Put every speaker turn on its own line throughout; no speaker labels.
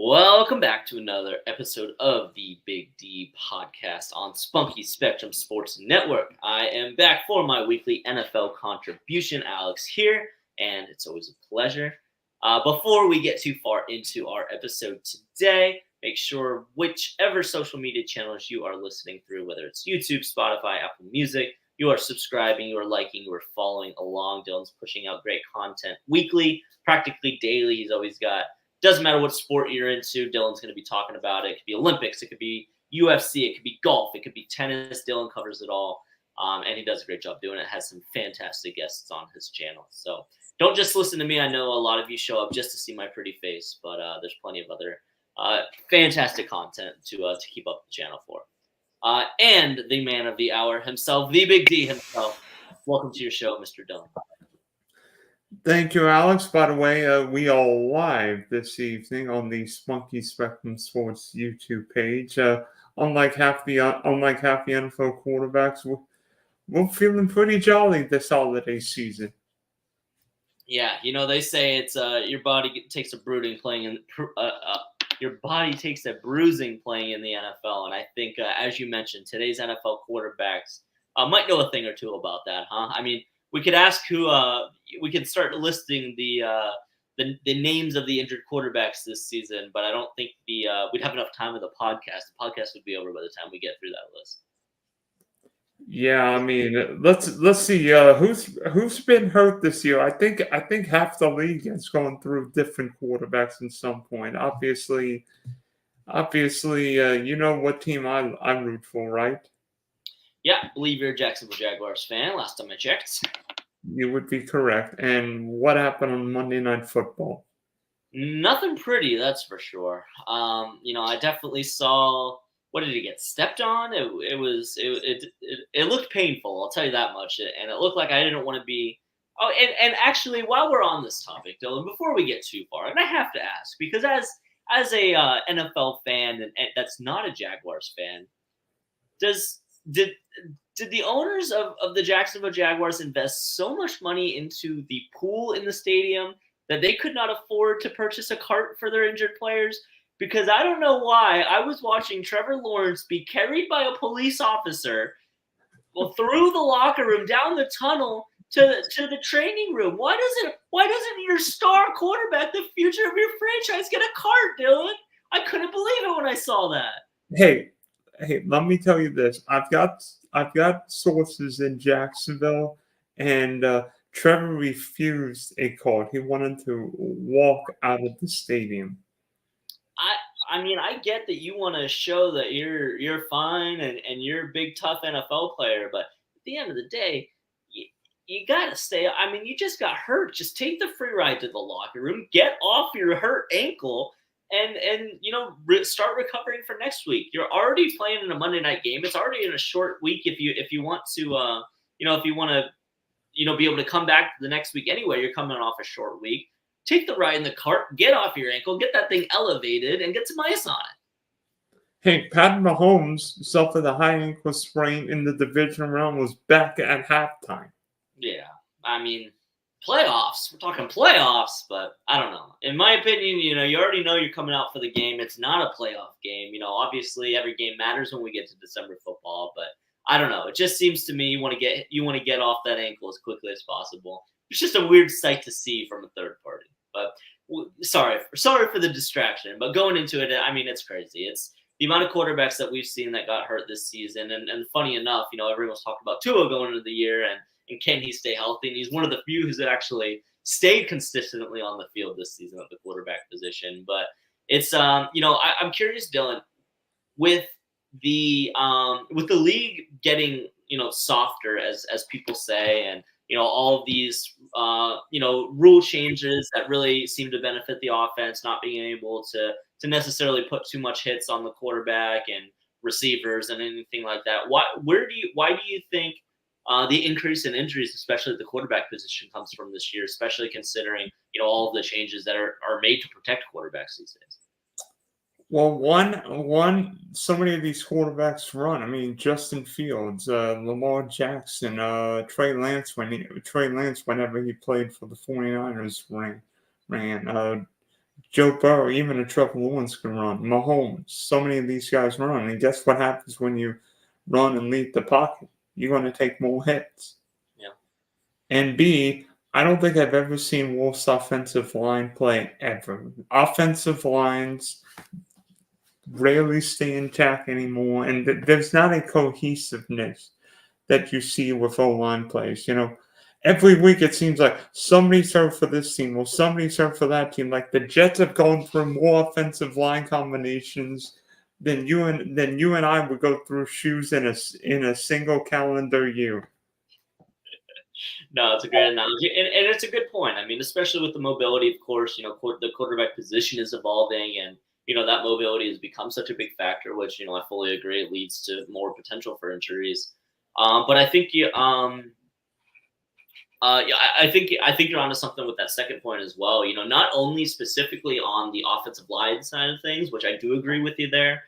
Welcome back to another episode of the Big D podcast on Spunky Spectrum Sports Network. I am back for my weekly NFL contribution. Alex here, and it's always a pleasure. Before we get too far into our episode today, make sure whichever social media channels you are listening through, whether it's YouTube, Spotify, Apple Music, you are subscribing, you are liking, you are following along. Dylan's pushing out great content weekly, practically daily. He's always got doesn't matter what sport you're into, Dylan's going to be talking about it. It could be Olympics, it could be UFC, it could be golf, it could be tennis. Dylan covers it all, and he does a great job doing it. Has some fantastic guests on his channel. So don't just listen to me. I know a lot of you show up just to see my pretty face, but there's plenty of other fantastic content to keep up the channel for. And the man of the hour himself, the Big D himself. Welcome to your show, Mr. Dylan.
Thank you, Alex. By the way, we are live this evening on the Spunky Spectrum Sports YouTube page. Unlike half the NFL quarterbacks, we're feeling pretty jolly this holiday season.
Yeah, they say it's your body takes a bruising playing in your body takes a bruising playing in the NFL, and I think as you mentioned, today's NFL quarterbacks might know a thing or two about that, huh? I mean, we could ask who. We could start listing the names of the injured quarterbacks this season, but I don't think we'd have enough time with the podcast. The podcast would be over by the time we get through that list.
Yeah, I mean, let's see who's been hurt this year. I think half the league has gone through different quarterbacks at some point. Obviously, you know what team I root for, right?
Yeah, I believe you're a Jacksonville Jaguars fan. Last time I checked.
You would be correct. And what happened on Monday Night Football?
Nothing pretty, that's for sure. I definitely saw. What did he get stepped on? It looked painful. I'll tell you that much. And it looked like I didn't want to be. Oh, and actually, while we're on this topic, Dylan, before we get too far, and I have to ask because as a NFL fan and that's not a Jaguars fan, did the owners of the Jacksonville Jaguars invest so much money into the pool in the stadium that they could not afford to purchase a cart for their injured players? Because I don't know why I was watching Trevor Lawrence be carried by a police officer through the locker room, down the tunnel to the training room. Why doesn't your star quarterback, the future of your franchise, get a cart, Dylan? I couldn't believe it when I saw that.
Hey, let me tell you this. I've got sources in Jacksonville, and Trevor refused a cart. He wanted to walk out of the stadium.
I mean, I get that you want to show that you're fine and you're a big, tough NFL player, but at the end of the day, you got to stay. I mean, you just got hurt. Just take the free ride to the locker room, get off your hurt ankle, and start recovering for next week. You're already playing in a Monday night game. It's already in a short week if you want to be able to come back the next week anyway. You're coming off a short week. Take the ride in the cart, get off your ankle, get that thing elevated, and get some ice on it.
Hey, Pat Mahomes suffered a high ankle sprain in the division round, was back at halftime.
Yeah, I mean, playoffs. We're talking playoffs, but I don't know. In my opinion, you already know you're coming out for the game. It's not a playoff game. Obviously every game matters when we get to December football, but I don't know. It just seems to me you want to get off that ankle as quickly as possible. It's just a weird sight to see from a third party. But sorry for the distraction. But going into it, I mean, it's crazy. It's the amount of quarterbacks that we've seen that got hurt this season. And funny enough, everyone's talking about Tua going into the year and can he stay healthy? And he's one of the few who's actually stayed consistently on the field this season at the quarterback position. But it's I'm curious, Dylan, with the league getting softer as people say, and all of these rule changes that really seem to benefit the offense, not being able to necessarily put too much hits on the quarterback and receivers and anything like that. Why do you think the increase in injuries, especially at the quarterback position, comes from this year, especially considering all of the changes that are made to protect quarterbacks these days?
Well, so many of these quarterbacks run. I mean, Justin Fields, Lamar Jackson, Trey Lance, whenever he played for the 49ers, ran. Joe Burrow, even a Trevor Lawrence can run. Mahomes, so many of these guys run. And guess what happens when you run and leave the pocket? You're going to take more hits.
Yeah.
And B, I don't think I've ever seen Wolves' offensive line play ever. Offensive lines rarely stay intact anymore, and there's not a cohesiveness that you see with O-line plays. Every week it seems like somebody's hurt for this team or somebody's hurt for that team. Like the Jets have gone through more offensive line combinations than you and I would go through shoes in a single calendar year.
No, it's a great analogy, and it's a good point. I mean, especially with the mobility, of course, the quarterback position is evolving, and that mobility has become such a big factor, which I fully agree it leads to more potential for injuries. But I think yeah, I think you're onto something with that second point as well. Not only specifically on the offensive line side of things, which I do agree with you there.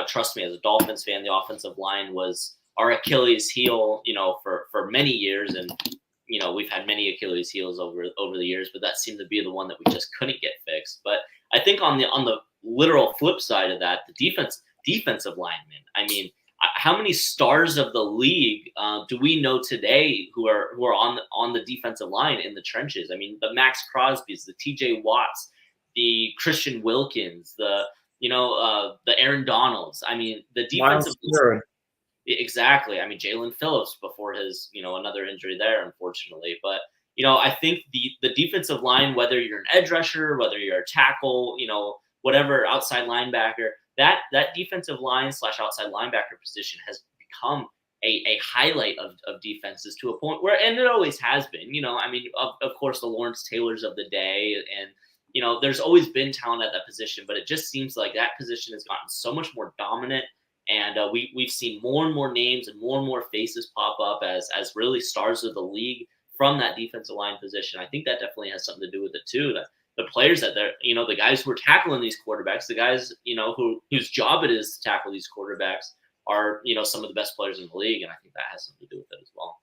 Trust me, as a Dolphins fan, the offensive line was our Achilles heel, for many years, and we've had many Achilles heels over the years, but that seemed to be the one that we just couldn't get fixed. But I think on the literal flip side of that, the defensive linemen. I mean, how many stars of the league do we know today who are on the defensive line in the trenches? I mean, the Max Crosbys, the T.J. Watts, the Christian Wilkins, the Aaron Donalds. I mean, the defensive line. Exactly. I mean, Jalen Phillips before his another injury there, unfortunately. But I think the defensive line, whether you're an edge rusher, whether you're a tackle, whatever outside linebacker. That defensive line / outside linebacker position has become a highlight of defenses to a point where, and it always has been, I mean, of course, the Lawrence Taylors of the day, and, there's always been talent at that position, but it just seems like that position has gotten so much more dominant. And we've seen more and more names and more faces pop up as really stars of the league from that defensive line position. I think that definitely has something to do with it too. That the players that they're, the guys who are tackling these quarterbacks, the guys, whose job it is to tackle these quarterbacks are, some of the best players in the league. And I think that has something to do with it as well.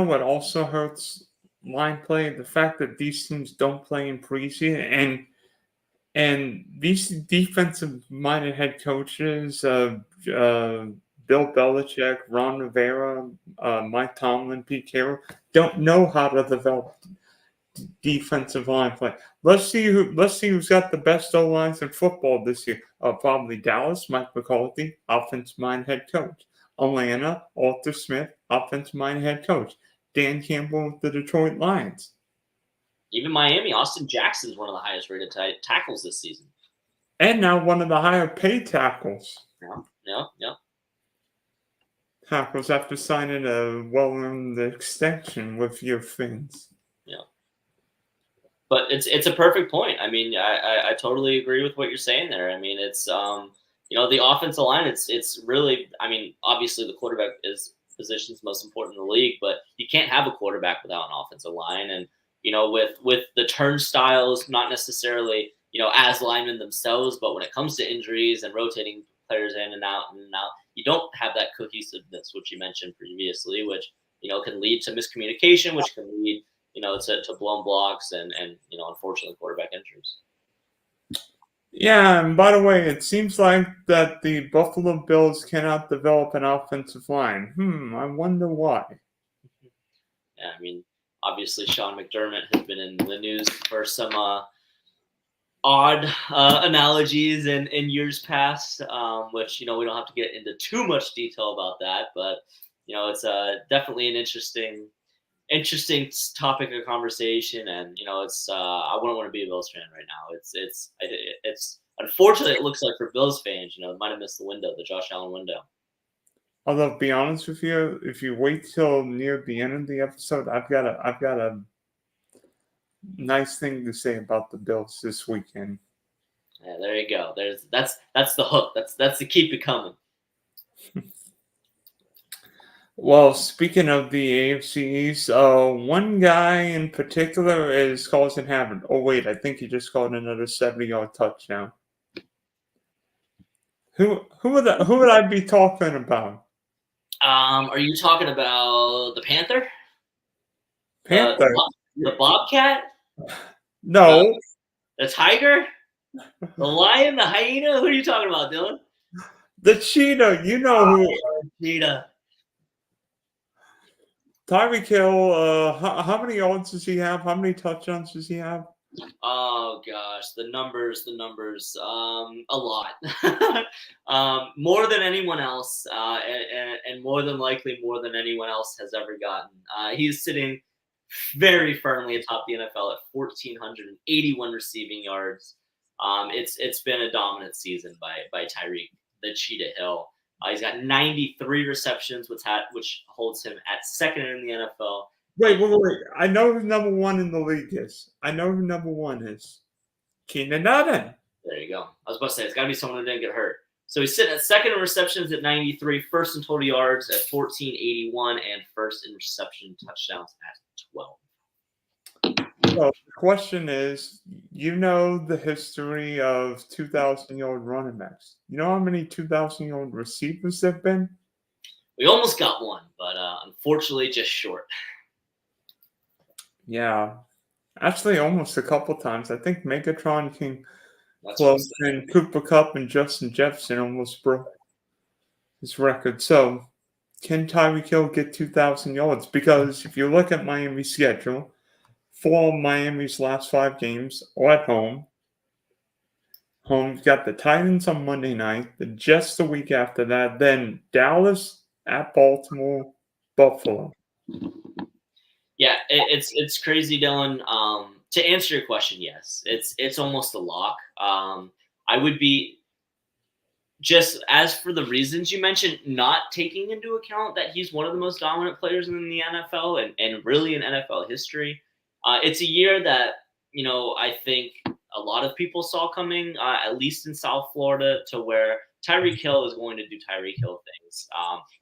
What also hurts line play? The fact that these teams don't play in preseason and these defensive-minded head coaches, Bill Belichick, Ron Rivera, Mike Tomlin, Pete Carroll, don't know how to develop defensive line play. Let's see who's got the best O-lines in football this year. Probably Dallas, Mike McCarthy, offensive-minded head coach. Atlanta, Arthur Smith, offensive-minded head coach. Dan Campbell with the Detroit Lions.
Even Miami, Austin Jackson's one of the highest rated tackles this season.
And now one of the higher paid tackles.
Yeah.
Tackles after signing a well-earned extension with your Fins.
Yeah. But it's a perfect point. I mean, I totally agree with what you're saying there. I mean, it's the offensive line. It's really, I mean, obviously the quarterback position's most important in the league, but you can't have a quarterback without an offensive line. And with the turnstiles, not necessarily as linemen themselves, but when it comes to injuries and rotating players in and out, you don't have that cohesiveness, which you mentioned previously, which can lead to miscommunication, which can lead to blown blocks and unfortunately quarterback injuries.
Yeah, and by the way, it seems like that the Buffalo Bills cannot develop an offensive line. I wonder why.
Yeah, I mean, obviously Sean McDermott has been in the news for some odd analogies in years past, which we don't have to get into too much detail about that, but it's definitely an interesting topic of conversation, and it's I wouldn't want to be a Bills fan right now. It's unfortunately it looks like for Bills fans, might have missed the window, the Josh Allen window.
Although, to be honest with you, if you wait till near the end of the episode, I've got a nice thing to say about the Bills this weekend.
Yeah, there you go. That's the hook. That's the keep it coming.
Well, speaking of the AFC East, one guy in particular is causing havoc. Oh wait, I think he just called another 70-yard touchdown. Who would I be talking about?
Are you talking about the Panther?
Panther?
The Bobcat?
No,
The tiger? The lion? The hyena? Who are you talking about, Dylan?
the cheetah. You know who.
Cheetah.
Tyreek Hill, how many yards does he have? How many touchdowns does he have?
Oh gosh, the numbers. A lot. More than anyone else, and more than likely more than anyone else has ever gotten. He's sitting very firmly atop the NFL at 1,481 receiving yards. It's been a dominant season by Tyreek the Cheetah Hill. He's got 93 receptions, which holds him at second in the NFL.
Wait. I know who number one in the league is. I know who number one is. Keenan Allen.
There you go. I was about to say, it's got to be someone who didn't get hurt. So he's sitting at second in receptions at 93, first in total yards at 1,481, and first in reception touchdowns at 12.
So the question is, you know the history of 2,000-yard running backs. You know how many 2,000-yard receivers there have been?
We almost got one, but unfortunately just short.
Yeah. Actually, almost a couple times. I think Megatron came close, and Cooper Kupp and Justin Jefferson almost broke his record. So, can Tyreek Hill get 2,000 yards? Because if you look at Miami's schedule, 4 of Miami's last 5 games are at home. Home's got the Titans on Monday night, the Jets the week after that, then Dallas at Baltimore, Buffalo.
Yeah, it's crazy, Dylan. To answer your question, yes, it's almost a lock. I would be, just as for the reasons you mentioned, not taking into account that he's one of the most dominant players in the NFL and really in NFL history. It's a year that, I think a lot of people saw coming, at least in South Florida, to where Tyreek Hill is going to do Tyreek Hill things.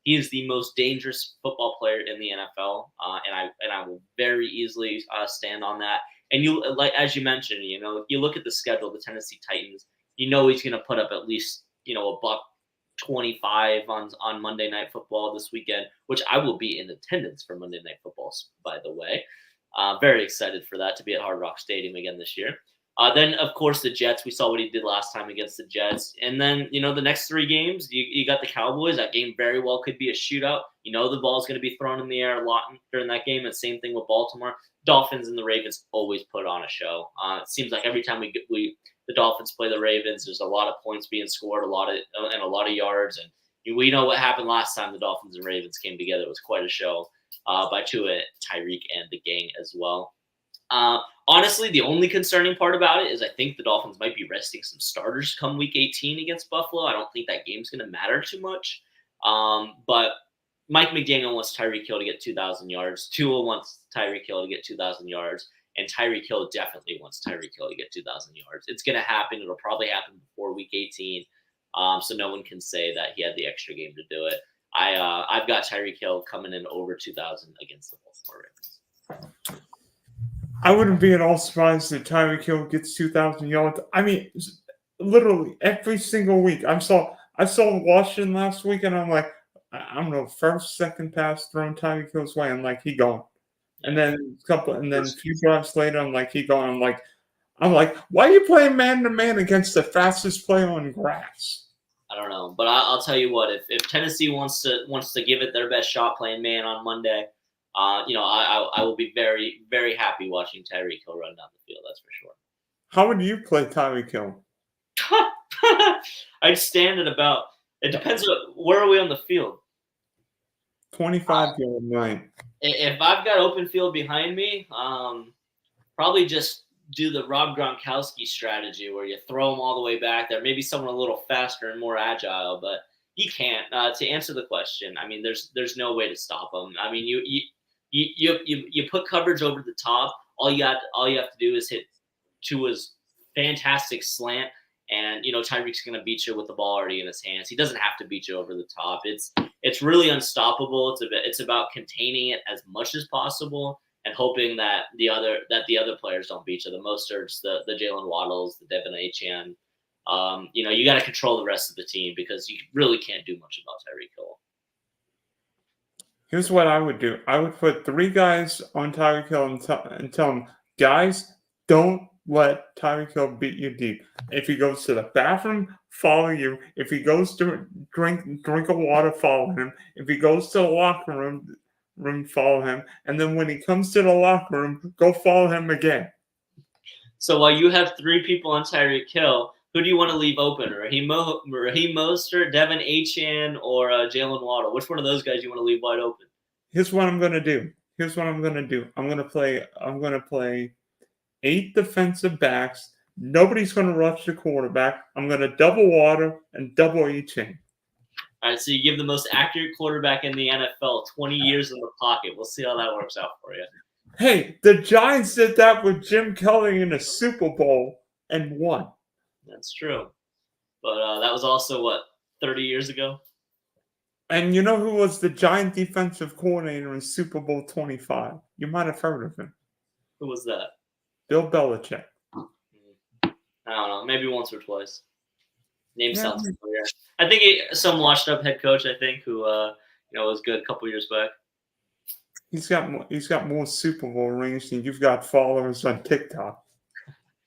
He is the most dangerous football player in the NFL, and I will very easily stand on that. And as you mentioned, if you look at the schedule, the Tennessee Titans, he's going to put up at least a buck 25 on Monday Night Football this weekend, which I will be in attendance for Monday Night Football, by the way. Very excited for that, to be at Hard Rock Stadium again this year. Then, of course, the Jets. We saw what he did last time against the Jets. And then, the next 3 games, you got the Cowboys. That game very well could be a shootout. The ball's going to be thrown in the air a lot during that game. And same thing with Baltimore. Dolphins and the Ravens always put on a show. It seems like every time the Dolphins play the Ravens, there's a lot of points being scored, a lot of yards. And we know what happened last time the Dolphins and Ravens came together. It was quite a show by Tua, Tyreek, and the gang as well. Honestly, the only concerning part about it is I think the Dolphins might be resting some starters come Week 18 against Buffalo. I don't think that game's going to matter too much. But Mike McDaniel wants Tyreek Hill to get 2,000 yards. Tua wants Tyreek Hill to get 2,000 yards. And Tyreek Hill definitely wants Tyreek Hill to get 2,000 yards. It's going to happen. It'll probably happen before Week 18. So no one can say that he had the extra game to do it. I've got Tyreek Hill coming in over 2,000 against the Baltimore Ravens.
I wouldn't be at all surprised if Tyreek Hill gets 2,000 yards. I mean, literally every single week. I saw Washington last week, and I'm like, I don't know, first, second pass thrown Tyreek Hill's way. I'm like, he gone. And then a few drives later, I'm like, he gone. I'm like, why are you playing man to man against the fastest player on grass?
I don't know, but I'll tell you what. If Tennessee wants to give it their best shot playing man on Monday, I will be very, very happy watching Tyreek Hill run down the field. That's for sure.
How would you play Tyreek Hill?
I'd stand at about. It depends on where are we on the field.
25-yard line.
If I've got open field behind me, probably just do the Rob Gronkowski strategy where you throw them all the way back there. Maybe someone a little faster and more agile, but you can't. To answer the question, I mean, there's no way to stop them. I mean, you put coverage over the top. All you have to do is hit Tua's fantastic slant, and Tyreek's going to beat you with the ball already in his hands. He doesn't have to beat you over the top. It's really unstoppable. It's about containing it as much as possible and hoping that the other players don't beat you. The Mosterts, the Jalen Waddles, the Devin Achane. You got to control the rest of the team because you really can't do much about Tyreek Hill.
Here's what I would do. I would put 3 guys on Tyreek Hill and tell them, guys, Don't let Tyreek Hill beat you deep. If he goes to the bathroom, follow you. If he goes to drink a water, follow him. If he goes to the locker room, follow him. And then when he comes to the locker room, go follow him again.
So while you have 3 people on Tyreek Hill, who do you want to leave open? Raheem Mostert, Devin Achane, or Jalen Waddle? Which one of those guys you want to leave wide open?
Here's what I'm gonna do. I'm gonna play 8 defensive backs. Nobody's gonna rush the quarterback. I'm gonna double Water and double Achane.
All right, so you give the most accurate quarterback in the NFL 20 years in the pocket. We'll see how that works out for you.
Hey, the Giants did that with Jim Kelly in a Super Bowl and won.
That's true. But that was also, 30 years ago?
And you know who was the Giant defensive coordinator in Super Bowl 25? You might have heard of him.
Who was that?
Bill Belichick.
I don't know. Maybe once or twice. Name sounds familiar. I think some washed-up head coach, I think, who was good a couple years back.
He's got more Super Bowl rings than you've got followers on TikTok.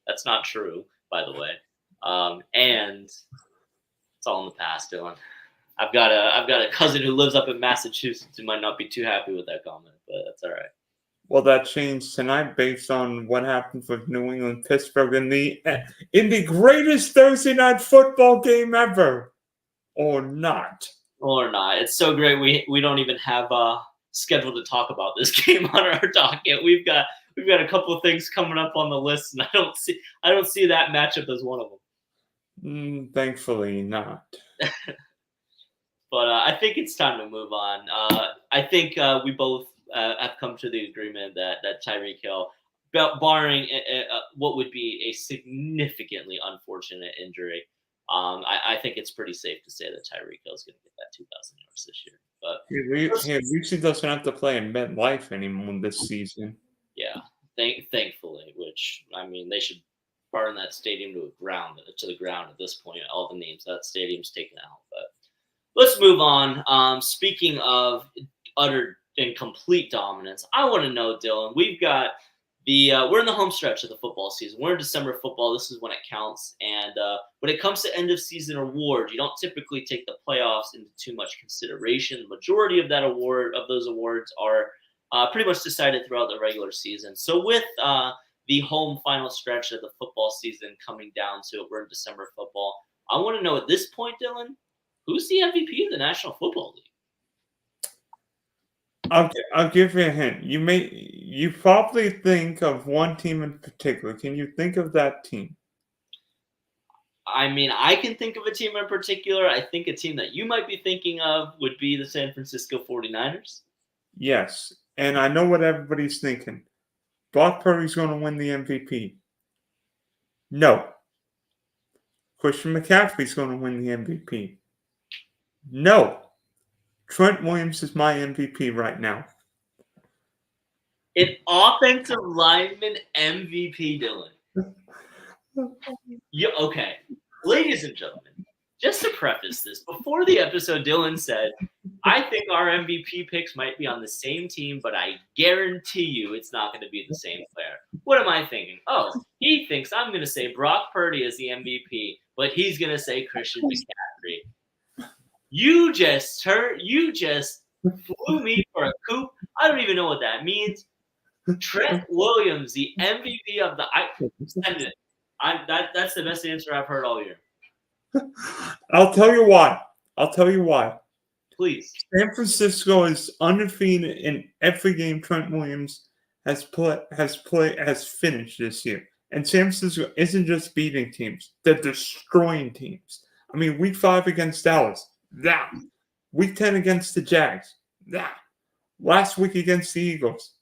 That's not true, by the way. And it's all in the past, Dylan. I've got a cousin who lives up in Massachusetts who might not be too happy with that comment, but that's all right.
Well, that changed tonight based on what happened with New England Pittsburgh in the greatest Thursday night football game ever, or not.
Or not. It's so great we don't even have scheduled to talk about this game on our docket. We've got a couple of things coming up on the list, and I don't see that matchup as one of them.
Thankfully not.
But I think it's time to move on. I think we both have come to the agreement that Tyreek Hill, barring what would be a significantly unfortunate injury, I think it's pretty safe to say that Tyreek Hill is going to get that 2,000 yards this year. But
at least he doesn't have to play in MetLife anymore this season.
Yeah, thankfully. Which I mean, they should burn that stadium to the ground at this point. All the names that stadium's taken out. But let's move on. Speaking of utter and complete dominance, I want to know, Dylan. We've got we're in the home stretch of the football season. We're in December football. This is when it counts. And when it comes to end of season awards, you don't typically take the playoffs into too much consideration. The majority of those awards are pretty much decided throughout the regular season. So with the home final stretch of the football season coming down to it, we're in December football. I want to know at this point, Dylan, who's the MVP of the National Football League?
I'll give you a hint. You probably think of one team in particular. Can you think of that team?
I mean, I can think of a team in particular. I think a team that you might be thinking of would be the San Francisco 49ers.
Yes, and I know what everybody's thinking. Brock Purdy's going to win the MVP. No. Christian McCaffrey's going to win the MVP. No. Trent Williams is my MVP right now.
An offensive lineman MVP, Dylan. Okay. Ladies and gentlemen, just to preface this, before the episode, Dylan said, I think our MVP picks might be on the same team, but I guarantee you it's not going to be the same player. What am I thinking? Oh, he thinks I'm going to say Brock Purdy is the MVP, but he's going to say Christian McCaffrey. You just flew me for a coop. I don't even know what that means. Trent Williams, the MVP of the send it. That's the best answer I've heard all year.
I'll tell you why.
Please.
San Francisco is undefeated in every game Trent Williams has finished this year. And San Francisco isn't just beating teams; they're destroying teams. I mean, Week 5 against Dallas. That. Week 10 against the Jags. That. Last week against the Eagles.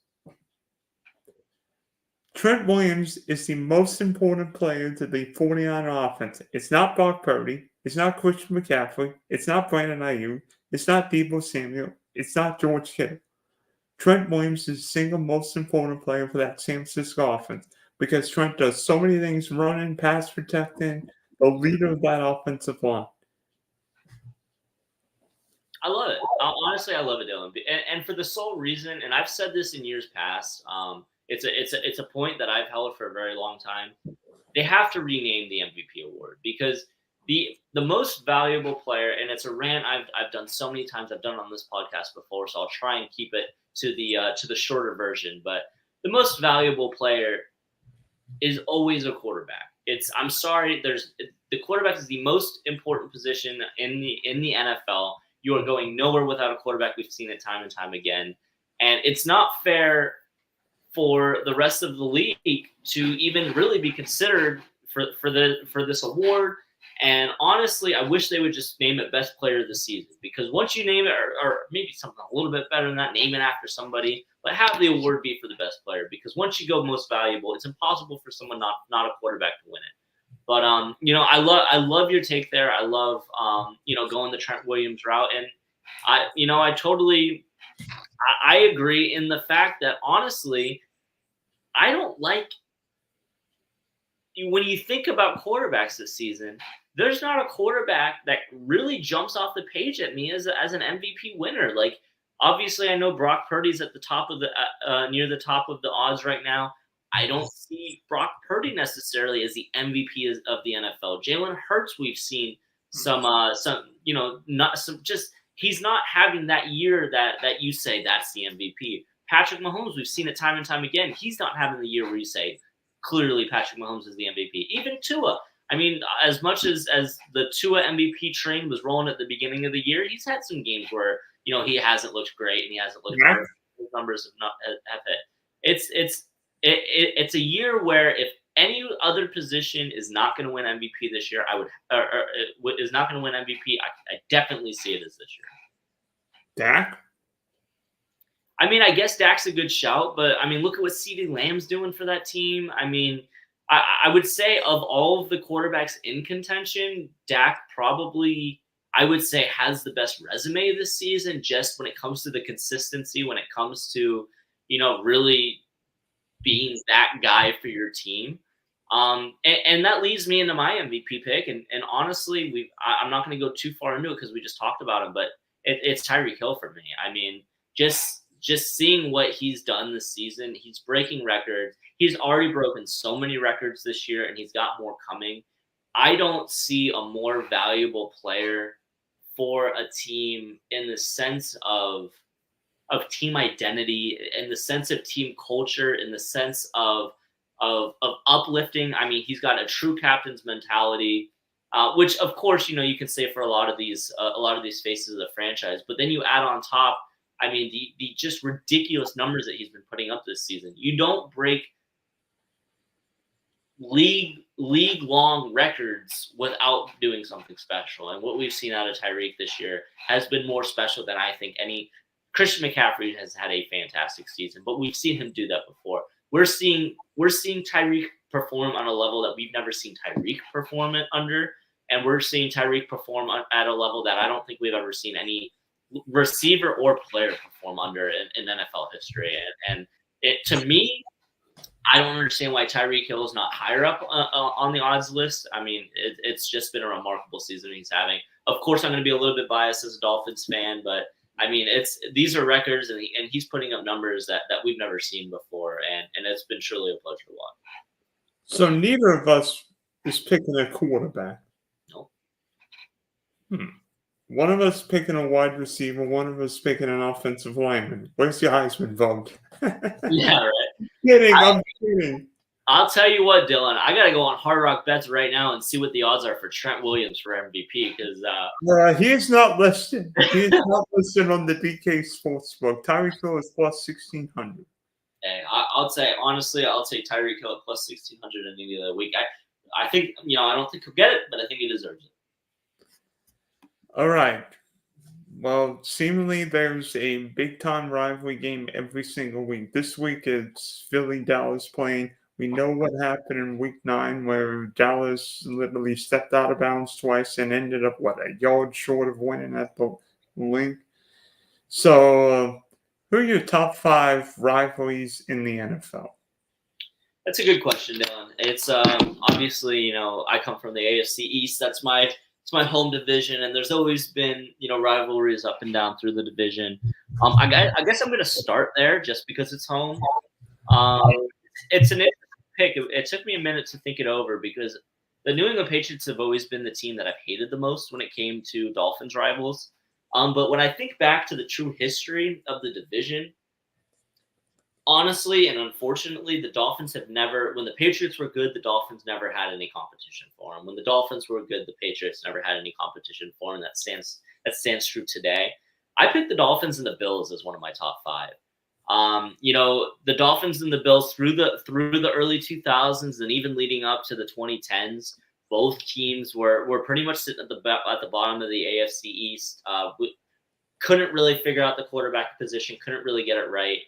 Trent Williams is the most important player to the 49er offense. It's not Brock Purdy. It's not Christian McCaffrey. It's not Brandon Ayuk. It's not Deebo Samuel. It's not George Kittle. Trent Williams is the single most important player for that San Francisco offense because Trent does so many things, running, pass protecting, the leader of that offensive line.
I love it. Honestly, I love it, Dylan. And for the sole reason, and I've said this in years past, it's a point that I've held for a very long time. They have to rename the MVP award because the most valuable player, and it's a rant I've done so many times. I've done it on this podcast before, so I'll try and keep it to the shorter version. But the most valuable player is always a quarterback. I'm sorry, the quarterback is the most important position in the NFL. You are going nowhere without a quarterback. We've seen it time and time again, and it's not fair for the rest of the league to even really be considered for this award. And honestly, I wish they would just name it Best Player of the Season, because once you name it, or maybe something a little bit better than that, name it after somebody, but have the award be for the best player, because once you go most valuable, it's impossible for someone not a quarterback to win it. But I love your take there. I love going the Trent Williams route, and I agree in the fact that honestly, I don't like when you think about quarterbacks this season. There's not a quarterback that really jumps off the page at me as an MVP winner. Like, obviously, I know Brock Purdy's at the top of the near the top of the odds right now. I don't see Brock Purdy necessarily as the MVP of the NFL. Jalen Hurts, we've seen he's not having that year that you say that's the MVP. Patrick Mahomes, we've seen it time and time again. He's not having the year where you say clearly Patrick Mahomes is the MVP. Even Tua. I mean, as much as the Tua MVP train was rolling at the beginning of the year, he's had some games where he hasn't looked great and he hasn't looked great. His numbers have hit. It's a year where if any other position is not going to win MVP this year, is not going to win MVP. I definitely see it as this year.
Dak?
I mean, I guess Dak's a good shout, but I mean, look at what CeeDee Lamb's doing for that team. I mean, I would say of all of the quarterbacks in contention, Dak probably, I would say, has the best resume this season, just when it comes to the consistency, when it comes to, really being that guy for your team. And that leads me into my MVP pick. And honestly, I'm not going to go too far into it because we just talked about him, but it's Tyreek Hill for me. I mean, just seeing what he's done this season, he's breaking records. He's already broken so many records this year, and he's got more coming. I don't see a more valuable player for a team in the sense of team identity, in the sense of team culture, in the sense of uplifting. I mean, he's got a true captain's mentality, which of course, you can say for a lot of these faces of the franchise, but then you add on top, I mean, the just ridiculous numbers that he's been putting up this season. You don't break league long records without doing something special. And what we've seen out of Tyreek this year has been more special than I think any. Christian McCaffrey has had a fantastic season, but we've seen him do that before. We're seeing Tyreek perform on a level that we've never seen Tyreek perform under, and we're seeing Tyreek perform at a level that I don't think we've ever seen any receiver or player perform under in NFL history. And to me, I don't understand why Tyreek Hill is not higher up on the odds list. I mean, it's just been a remarkable season he's having. Of course, I'm going to be a little bit biased as a Dolphins fan, but I mean, these are records, and he's putting up numbers that we've never seen before, and it's been truly a pleasure to watch.
So neither of us is picking a quarterback.
No.
One of us picking a wide receiver, one of us picking an offensive lineman. Where's your Heisman vote?
Yeah, right.
I'm kidding.
I'll tell you what, Dylan. I got to go on Hard Rock Bets right now and see what the odds are for Trent Williams for MVP, because
he's not listed. He's not listed on the DK Sportsbook. Tyreek Hill is plus 1,600.
Hey, I'll say honestly, I'll take Tyreek Hill at plus 1,600 any other week. I think I don't think he'll get it, but I think he deserves it.
All right. Well, seemingly there's a big-time rivalry game every single week. This week it's Philly-Dallas playing. We know what happened in Week 9 where Dallas literally stepped out of bounds twice and ended up, a yard short of winning at the link. So, who are your top 5 rivalries in the NFL?
That's a good question, Dylan. It's obviously, I come from the AFC East. It's my home division, and there's always been, rivalries up and down through the division. I guess I'm going to start there just because it's home. It's an interesting pick. It took me a minute to think it over because the New England Patriots have always been the team that I've hated the most when it came to Dolphins rivals. But when I think back to the true history of the division, honestly and unfortunately, the Dolphins have never, when the Patriots were good, the Dolphins never had any competition for them. When the Dolphins were good, the Patriots never had any competition for them. That stands true today. I picked the Dolphins and the Bills as one of my top five. The Dolphins and the Bills through the early 2000s and even leading up to the 2010s, both teams were pretty much sitting at the bottom of the AFC East. Couldn't really figure out the quarterback position, couldn't really get it right.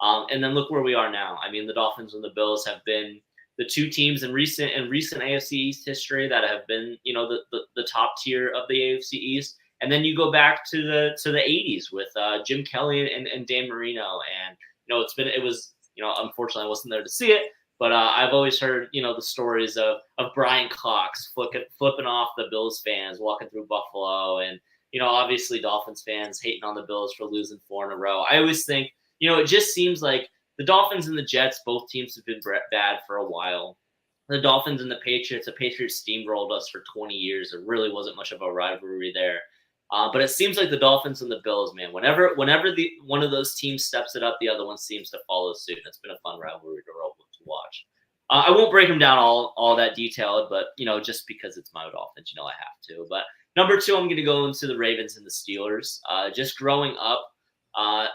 And then look where we are now. I mean, the Dolphins and the Bills have been the two teams in recent AFC East history that have been, the top tier of the AFC East. And then you go back to the 80s with Jim Kelly and Dan Marino, and unfortunately I wasn't there to see it, but I've always heard the stories of Brian Cox flipping off the Bills fans walking through Buffalo, and obviously Dolphins fans hating on the Bills for losing 4 in a row. I always think it just seems like the Dolphins and the Jets, both teams have been bad for a while. The Dolphins and the Patriots steamrolled us for 20 years. There really wasn't much of a rivalry there. But it seems like the Dolphins and the Bills, man, whenever one of those teams steps it up, the other one seems to follow suit. It's been a fun rivalry to watch. I won't break them down all that detailed, but just because it's my Dolphins, I have to. But number 2, I'm going to go into the Ravens and the Steelers. Just growing up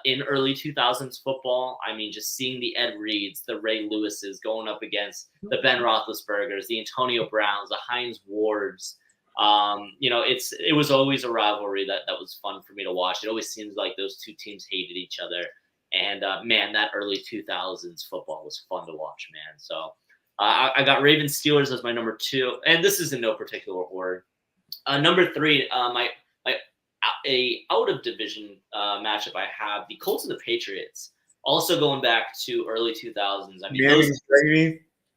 in early 2000s football, I mean, just seeing the Ed Reeds, the Ray Lewises going up against the Ben Roethlisbergers, the Antonio Browns, the Hines Wards. It was always a rivalry that was fun for me to watch. It always seems like those two teams hated each other. And man, that early 2000s football was fun to watch, man. So I got Ravens Steelers as my number 2, and this is in no particular order. Number 3, a out of division matchup I have the Colts and the Patriots. Also going back to early 2000s.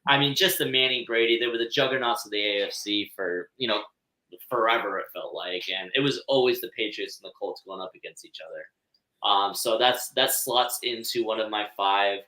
I mean, just the Manning Brady. They were the juggernauts of the AFC for forever, it felt like, and it was always the Patriots and the Colts going up against each other. So that slots into one of my 5.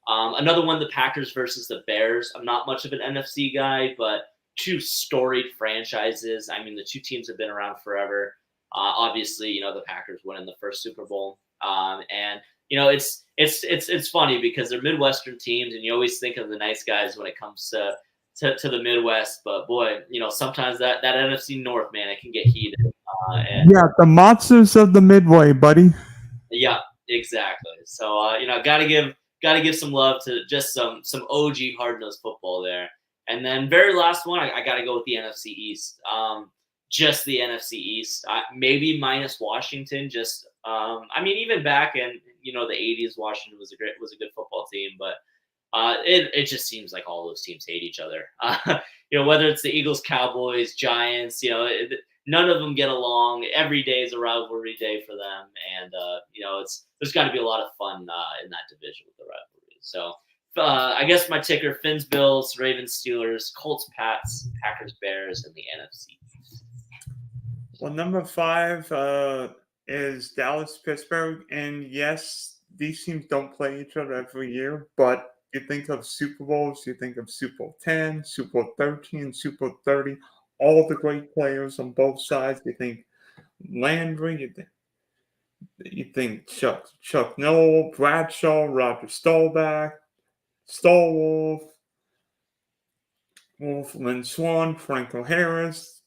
Another one, the Packers versus the Bears. I'm not much of an NFC guy, but two storied franchises. I mean, the two teams have been around forever. Obviously, the Packers winning the first Super Bowl, and it's funny because they're Midwestern teams, and you always think of the nice guys when it comes to the Midwest, but boy, sometimes that NFC North, man, it can get heated.
The monsters of the Midway, buddy.
Yeah, exactly. So gotta give some love to just some OG hard-nosed football there. And then very last one, I gotta go with the NFC East. Just the NFC East, maybe minus Washington. Just even back in the 80s, Washington was a good football team, but it just seems like all those teams hate each other. Whether it's the Eagles, Cowboys, Giants, none of them get along. Every day is a rivalry day for them, and there's got to be a lot of fun in that division with the rivalry. So I guess my ticker: Fins, Bills, Ravens, Steelers, Colts, Pats, Packers, Bears, and the NFC.
Well, number 5 is Dallas, Pittsburgh, and yes, these teams don't play each other every year, but you think of Super Bowls, you think of Super Bowl 10, Super Bowl 13, Super Bowl 30, all the great players on both sides. You think Landry, you think Chuck Noll, Bradshaw, Roger Staubach, Stallwolf, Wolfman Swan, Franco Harris,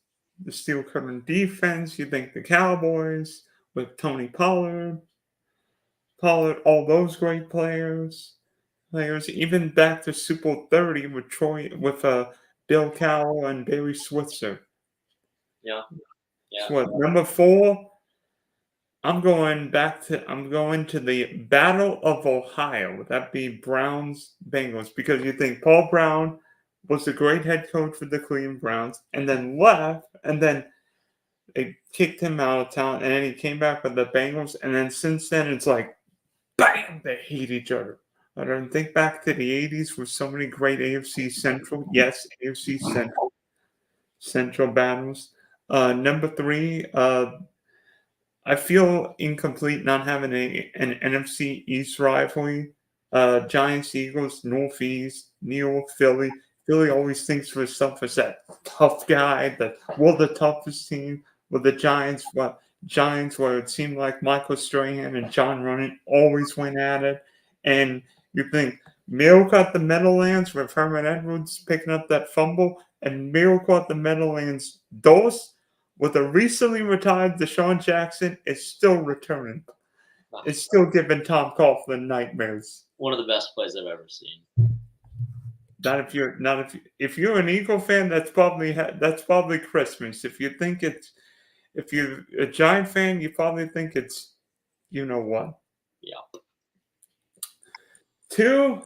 the Steel Curtain defense. You think the Cowboys with Tony Pollard, all those great players, even back to Super Bowl 30 with Bill Cowell and Barry Switzer.
Yeah.
So number 4, I'm going to the Battle of Ohio. Would that be Browns Bengals? Because you think Paul Brown was a great head coach for the Cleveland Browns, and then left, and then they kicked him out of town, and then he came back with the Bengals, and then since then it's like, bam, they hate each other. I don't think back to the 80s with so many great AFC Central Central battles. Number 3, I feel incomplete not having an NFC East rivalry Giants, Eagles, Northeast, New York, Philly. Philly always thinks of itself as that tough guy, that we're the toughest team. With the Giants, where it seemed like Michael Strahan and John Runyon always went at it. And you think Miracle at the Meadowlands with Herman Edwards picking up that fumble, and Miracle at the Meadowlands Dos with a recently retired Deshaun Jackson is still returning. It's still giving Tom Coughlin nightmares.
One of the best plays I've ever seen.
If you're an Eagle fan, that's probably Christmas. If you're a Giant fan, you probably think it's you know what.
Yeah.
2,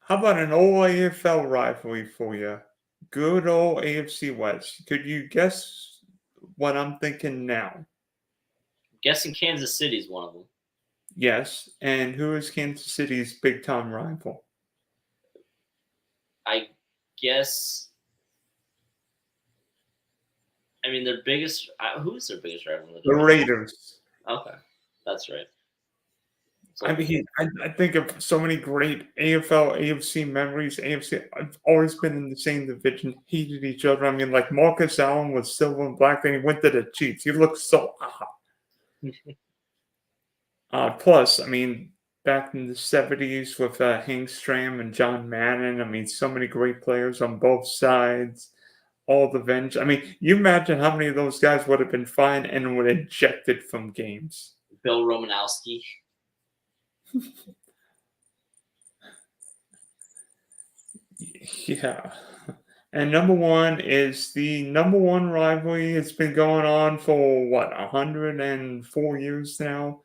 how about an old AFL rivalry for you? Good old AFC West. Could you guess what I'm thinking now?
I'm guessing Kansas City's one of them.
Yes, and who is Kansas City's big-time rival?
I guess. I mean, their biggest. Who's their biggest rival?
The Raiders.
Okay, that's right. So,
I mean, I think of so many great AFL, AFC memories. AFC, I've always been in the same division, hated each other. I mean, like Marcus Allen was silver and black, then he went to the Chiefs. He looked so plus, I mean, back in the 70s with Hank Stram and John Madden, I mean, so many great players on both sides. All the venge. I mean, you imagine how many of those guys would have been fined and would ejected from games.
Bill Romanowski.
Yeah. And number one is the number one rivalry. It's been going on for 104 years now.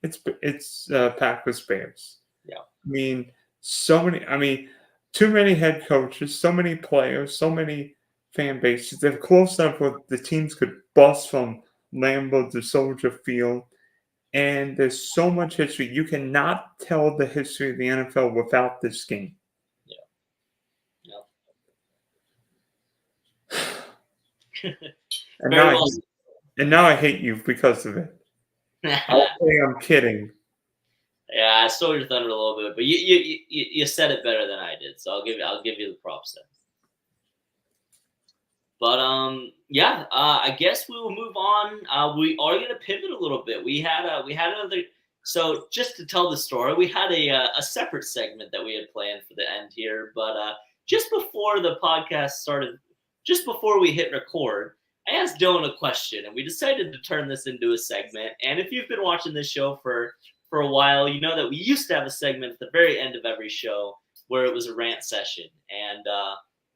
It's Packers Bears.
Yeah.
I mean, too many head coaches, so many players, so many fan bases. They're close enough where the teams could bust from Lambeau to Soldier Field. And there's so much history. You cannot tell the history of the NFL without this game. And now I hate you because of it. I'll say I'm kidding.
Yeah, I stole your thunder a little bit, but you said it better than I did, so I'll give you the props there. But I guess we will move on. We are going to pivot a little bit. We had another. So just to tell the story, we had a separate segment that we had planned for the end here, but just before the podcast started, just before we hit record, I asked Dylan a question, and we decided to turn this into a segment. And if you've been watching this show for a while, you know that we used to have a segment at the very end of every show where it was a rant session. And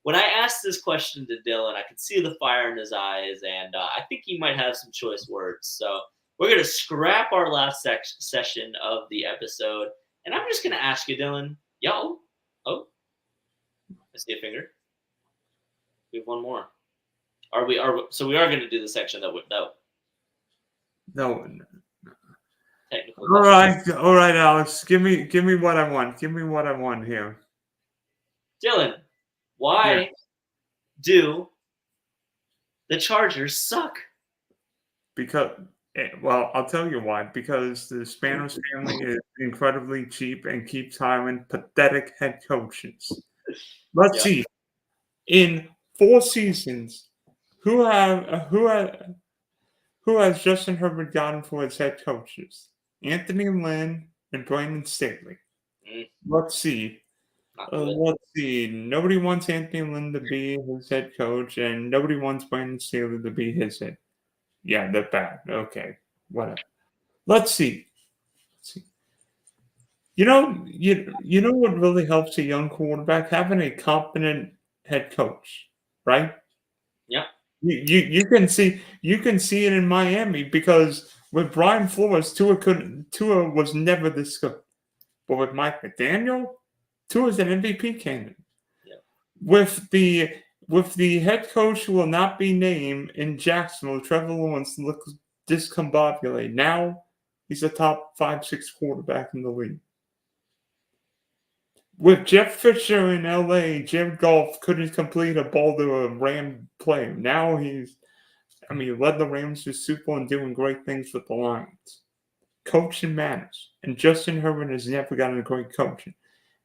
when I asked this question to Dylan, I could see the fire in his eyes, and I think he might have some choice words. So we're going to scrap our last session of the episode, and I'm just going to ask you, Dylan. I see a finger. We have one more. So we are going to do the section that
No.
Technically.
All right, Alex. Give me what I want. Give me what I want here.
Dylan, why do the Chargers suck?
I'll tell you why. Because the Spanos family is incredibly cheap and keeps hiring pathetic head coaches. Let's see. In 4 seasons, who has Justin Herbert gotten for his head coaches? Anthony Lynn and Brandon Staley. Let's see. Nobody wants Anthony Lynn to be his head coach, and nobody wants Brandon Staley to be his head. Yeah, they're bad. Okay, whatever. Let's see. You know what really helps a young quarterback? Having a competent head coach, right?
Yeah.
You can see it in Miami because with Brian Flores, Tua was never this good. But with Mike McDaniel, Tua is an MVP candidate.
Yeah.
With the head coach who will not be named in Jacksonville, Trevor Lawrence looks discombobulated. Now he's a top 5-6 quarterback in the league. With Jeff Fisher in LA, Jared Goff couldn't complete a ball to a Ram player. Now he led the Rams to Super Bowl and doing great things with the Lions. Coaching matters. And Justin Herbert has never gotten a great coaching.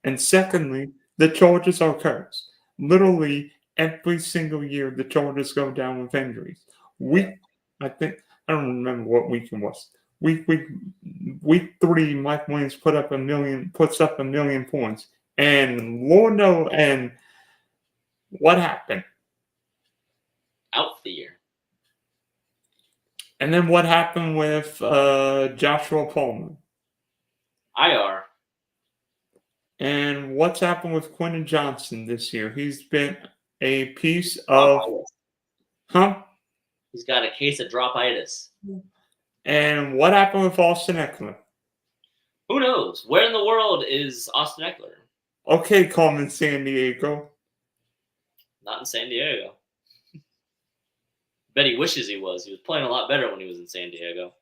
And secondly, the Chargers are cursed. Literally every single year, the Chargers go down with injuries. I think I don't remember what week it was. Week 3, Mike Williams puts up a million points, and Lord knows, and what happened?
Out for the year.
And then what happened with Joshua Palmer?
IR.
And what's happened with Quentin Johnson this year? He's been a piece of, huh?
He's got a case of dropitis.
And what happened with Austin Eckler?
Who knows? Where in the world is Austin Eckler?
Okay, Coleman, San Diego.
Not in San Diego. Bet he wishes he was. He was playing a lot better when he was in San Diego.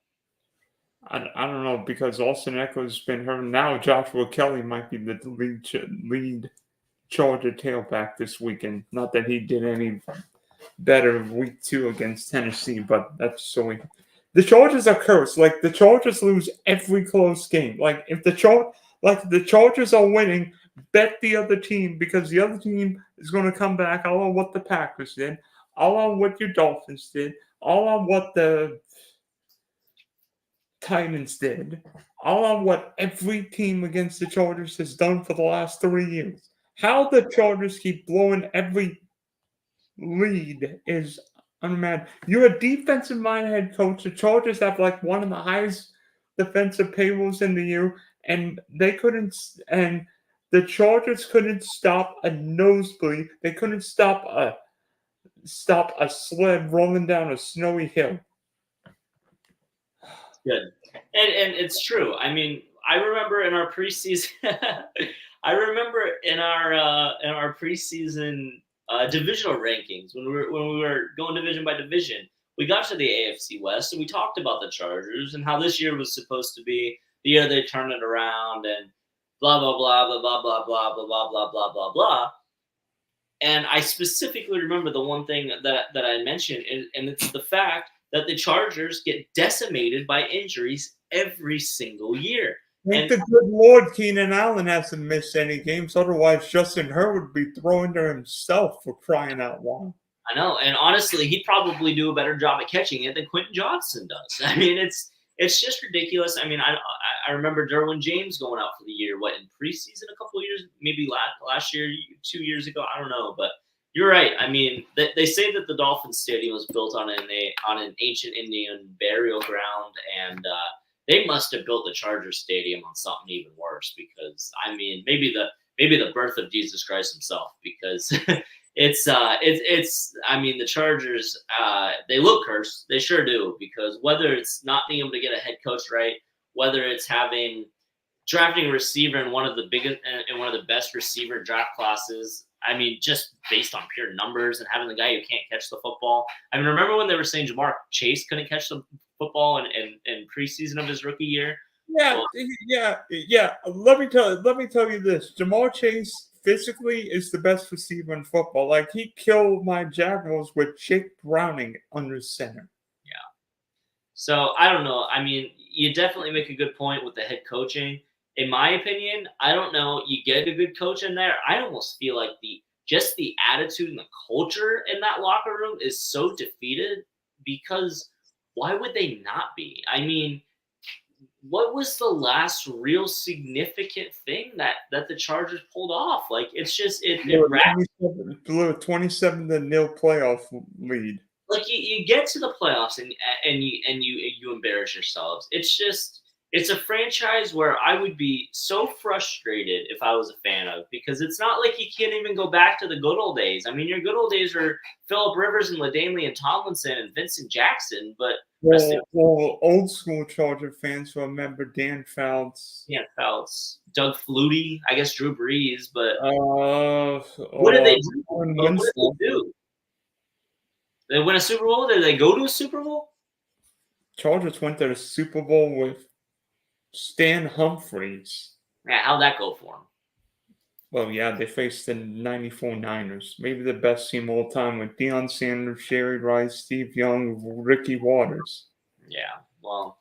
I don't know, because Austin Eckler's been hurt. Now Joshua Kelly might be the lead Charger tailback this weekend. Not that he did any better week 2 against Tennessee, but that's so. The Chargers are cursed. Like, the Chargers lose every close game. Like, if the Chargers are winning, bet the other team, because the other team is going to come back. All on what the Packers did, all on what your Dolphins did, all on what the Titans did, all on what every team against the Chargers has done for the last 3 years. How the Chargers keep blowing every lead is unimaginable. You're a defensive-minded head coach. The Chargers have like one of the highest defensive payrolls in the year, and the Chargers couldn't stop a nosebleed. They couldn't stop a sled rolling down a snowy hill.
Good. And it's true. I mean, I remember in our preseason divisional rankings when we were going division by division, we got to the AFC West and we talked about the Chargers and how this year was supposed to be the year they turn it around and blah blah blah blah blah blah blah blah blah blah blah blah blah. And I specifically remember the one thing that I mentioned, and it's the fact that the Chargers get decimated by injuries every single year.
Thank the good Lord Keenan Allen hasn't missed any games. Otherwise, Justin Herbert would be throwing to himself, for crying out loud.
I know. And honestly, he'd probably do a better job at catching it than Quentin Johnson does. I mean, it's just ridiculous. I mean, I remember Derwin James going out for the year, in preseason a couple of years, maybe last year, 2 years ago. I don't know. But you're right. I mean, they say that the Dolphins Stadium was built on an ancient Indian burial ground, and they must have built the Chargers Stadium on something even worse. Because I mean, maybe the birth of Jesus Christ himself. Because it's I mean, the Chargers they look cursed. They sure do. Because whether it's not being able to get a head coach right, whether it's drafting a receiver in one of the best receiver draft classes. I mean, just based on pure numbers and having the guy who can't catch the football. I mean, remember when they were saying Jamar Chase couldn't catch the football in preseason of his rookie year?
Yeah. Let me tell you this: Jamar Chase physically is the best receiver in football. Like, he killed my Jaguars with Jake Browning under center.
Yeah. So I don't know. I mean, you definitely make a good point with the head coaching. In my opinion, I don't know. You get a good coach in there. I almost feel like the attitude and the culture in that locker room is so defeated, because why would they not be? I mean, what was the last real significant thing that the Chargers pulled off? Like, it's just
blew a 27-0 playoff lead.
Like, you get to the playoffs and you embarrass yourselves. It's a franchise where I would be so frustrated if I was a fan of, because it's not like you can't even go back to the good old days. I mean, your good old days are Phillip Rivers and LaDainian and Tomlinson and Vincent Jackson, but
old school Charger fans will remember Dan Fouts,
Doug Flutie, I guess Drew Brees, but what did they do? What did they do? They win a Super Bowl? Did they go to a Super Bowl?
Chargers went to the Super Bowl with Stan Humphries.
Yeah, how'd that go for them?
Well, yeah, they faced the 94 Niners. Maybe the best team of all time, with Deion Sanders, Sherry Rice, Steve Young, Ricky Waters.
Yeah, well,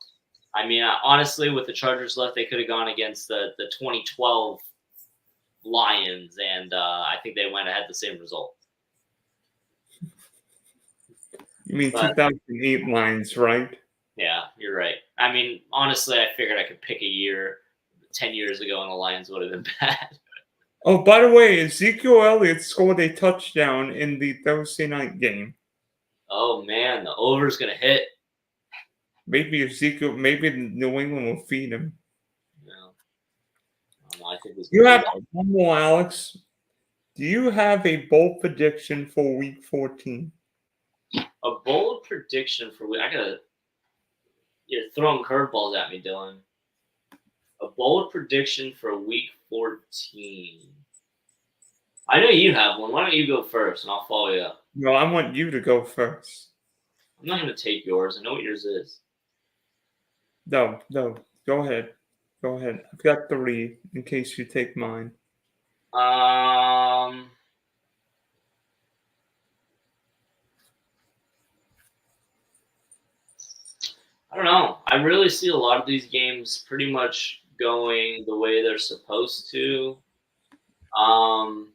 I mean, honestly, with the Chargers left, they could have gone against the 2012 Lions, and I think they went ahead the same result.
You mean
But
2008 Lions, right?
yeah, you're right. I mean, honestly, I figured I could pick a year 10 years ago, and the Lions would have been bad.
Oh, by the way, Ezekiel Elliott scored a touchdown in the Thursday night game.
Oh man, the over's gonna hit.
Maybe New England will feed him.
No, I don't know. I think it's
You
gonna be
have one more, Alex. Do you have a bold prediction for Week 14?
a bold prediction for I gotta. You're throwing curveballs at me, Dylan. A bold prediction for Week 14. I know you have one. Why don't you go first, and I'll follow you up.
No, I want you to go first.
I'm not gonna take yours. I know what yours is.
No, go ahead. Go ahead. I've got 3 in case you take mine.
I don't know. I really see a lot of these games pretty much going the way they're supposed to. I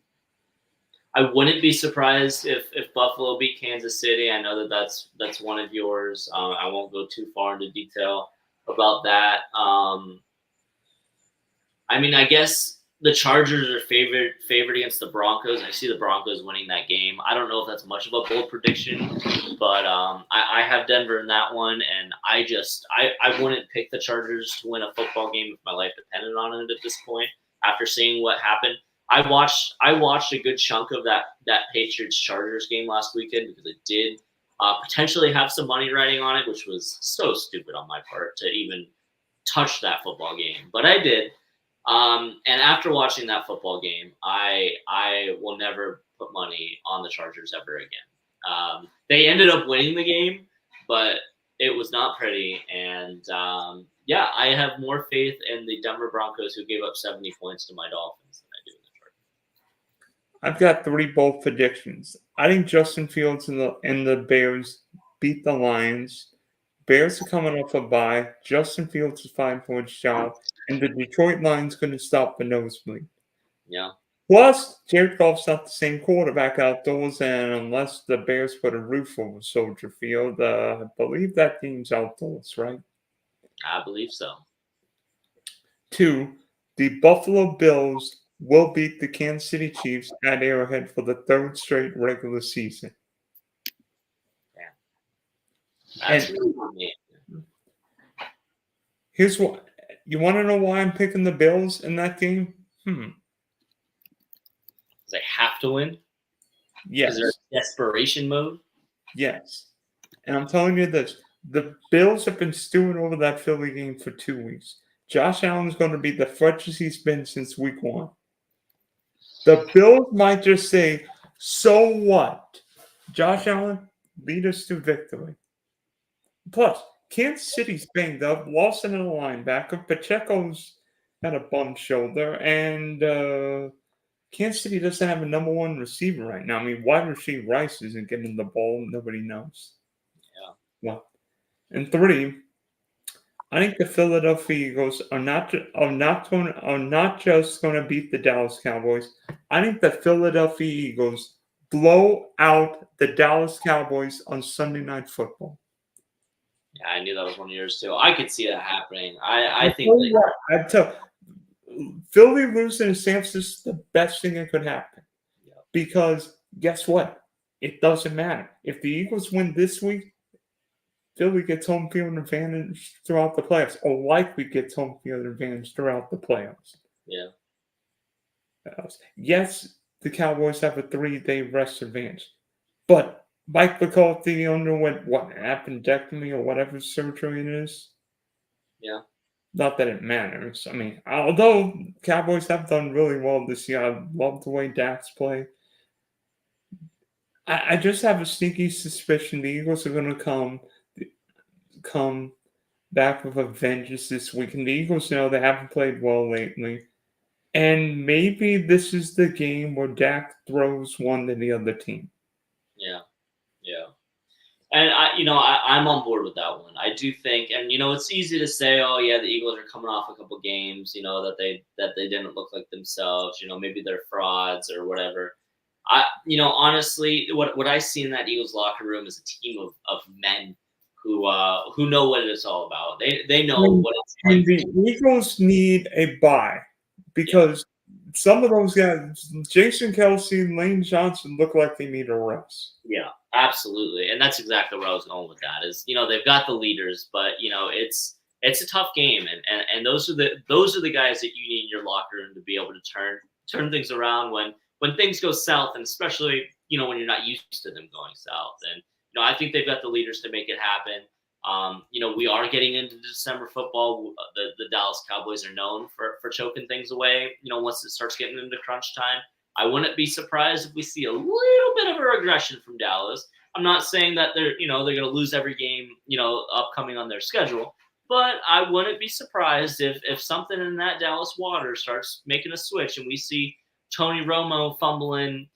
wouldn't be surprised if Buffalo beat Kansas City. I know that's one of yours. I won't go too far into detail about that. I mean, I guess the Chargers are favored against the Broncos. I see the Broncos winning that game. I don't know if that's much of a bold prediction, but I have Denver in that one, and I wouldn't pick the Chargers to win a football game if my life depended on it at this point. After seeing what happened, I watched a good chunk of that Patriots Chargers game last weekend because it did potentially have some money riding on it, which was so stupid on my part to even touch that football game, but I did. And after watching that football game, I will never put money on the Chargers ever again. They ended up winning the game, but it was not pretty. And yeah, I have more faith in the Denver Broncos, who gave up 70 points to my Dolphins, than I do in the Chargers.
I've got 3 bold predictions. I think Justin Fields and the Bears beat the Lions. Bears are coming off a bye. Justin Fields is 5-point job, and the Detroit Lions going to stop the nosebleed.
Yeah.
Plus, Jared Goff's not the same quarterback outdoors, and unless the Bears put a roof over Soldier Field, I believe that team's outdoors, right?
I believe so.
2, the Buffalo Bills will beat the Kansas City Chiefs at Arrowhead for the 3rd straight regular season.
That's really me.
Here's what you want to know why I'm picking the Bills in that game?
They have to win?
Yes.
Is there desperation mode?
Yes. And I'm telling you this. The Bills have been stewing over that Philly game for 2 weeks. Josh Allen's going to be the freshest he's been since week 1. The Bills might just say, so what? Josh Allen, lead us to victory. Plus, Kansas City's banged up. Lawson in a linebacker. Pacheco's got a bum shoulder. And Kansas City doesn't have a number 1 receiver right now. I mean, wide receiver Rice isn't getting the ball. Nobody knows.
Yeah.
Well, and 3, I think the Philadelphia Eagles are not just going to beat the Dallas Cowboys. I think the Philadelphia Eagles blow out the Dallas Cowboys on Sunday Night Football.
Yeah, I knew that was one of yours too. I could see that happening. I think
Philly losing to San Francisco is the best thing that could happen.
Yeah.
Because guess what? It doesn't matter. If the Eagles win this week, Philly gets home field advantage throughout the playoffs, or likely gets home field advantage throughout the playoffs.
Yeah.
Yes, the Cowboys have a 3-day rest advantage, but Mike McCarthy underwent an appendectomy or whatever surgery it is.
Yeah.
Not that it matters. I mean, although Cowboys have done really well this year, I love the way Dak's play. I just have a sneaky suspicion the Eagles are going to come back with a vengeance this week. And the Eagles know they haven't played well lately. And maybe this is the game where Dak throws one to the other team.
Yeah. Yeah. And I'm on board with that one. I do think, and it's easy to say, oh yeah, the Eagles are coming off a couple games, that they didn't look like themselves. Maybe they're frauds or whatever. Honestly, what I see in that Eagles locker room is a team of men who know what it's all about. They know
And
what it's
and
like.
the Eagles need a bye
Yeah.
because some of those guys, Jason Kelsey, Lane Johnson, look like they need a rest.
Yeah, absolutely, and that's exactly where I was going with that. Is they've got the leaders, but it's a tough game, and those are the guys that you need in your locker room to be able to turn things around when things go south, and especially when you're not used to them going south. And I think they've got the leaders to make it happen. We are getting into December football. The Dallas Cowboys are known for choking things away. Once it starts getting into crunch time. I wouldn't be surprised if we see a little bit of a regression from Dallas. I'm not saying that they're going to lose every game, upcoming on their schedule, but I wouldn't be surprised if something in that Dallas water starts making a switch and we see Tony Romo fumbling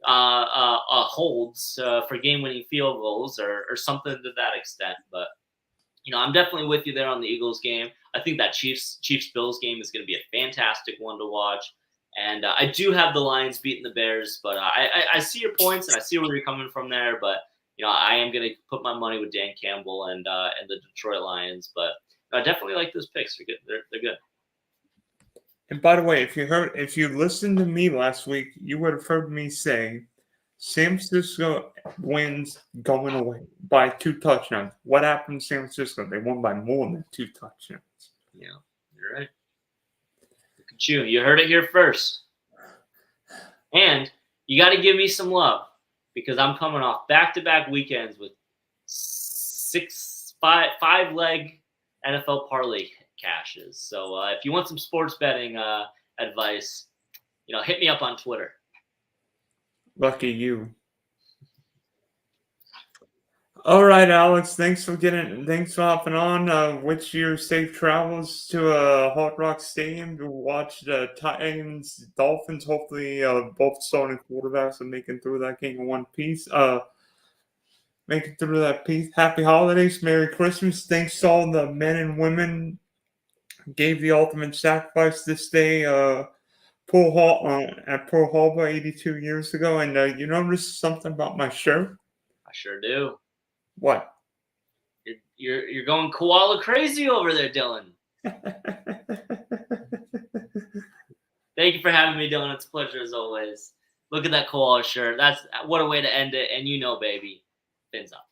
holds for game-winning field goals or something to that extent. But I'm definitely with you there on the Eagles game. I think that Chiefs-Bills game is going to be a fantastic one to watch. And I do have the Lions beating the Bears, but I see your points and I see where you're coming from there. But I am going to put my money with Dan Campbell and the Detroit Lions. But I definitely like those picks. They're good. They're good.
And by the way, if you listened to me last week, you would have heard me say San Francisco wins going away by 2 touchdowns. What happened to San Francisco? They won by more than 2 touchdowns.
Yeah, you're right. Look at you. You heard it here first. And you got to give me some love because I'm coming off back-to-back weekends with 5-leg NFL parlay cashes. So if you want some sports betting advice, hit me up on Twitter.
Lucky you. All right, Alex. Thanks for hopping on. Wish you safe travels to Hard Rock Stadium to watch the Titans, Dolphins. Hopefully, both starting quarterbacks are making through that game in one piece. Making through that piece. Happy holidays, Merry Christmas. Thanks to all the men and women who gave the ultimate sacrifice this day. At Pearl Harbor 82 years ago. And you noticed something about my shirt?
I sure do.
What?
You're going koala crazy over there, Dylan. Thank you for having me, Dylan. It's a pleasure as always. Look at that koala shirt. What a way to end it. And baby, fins up.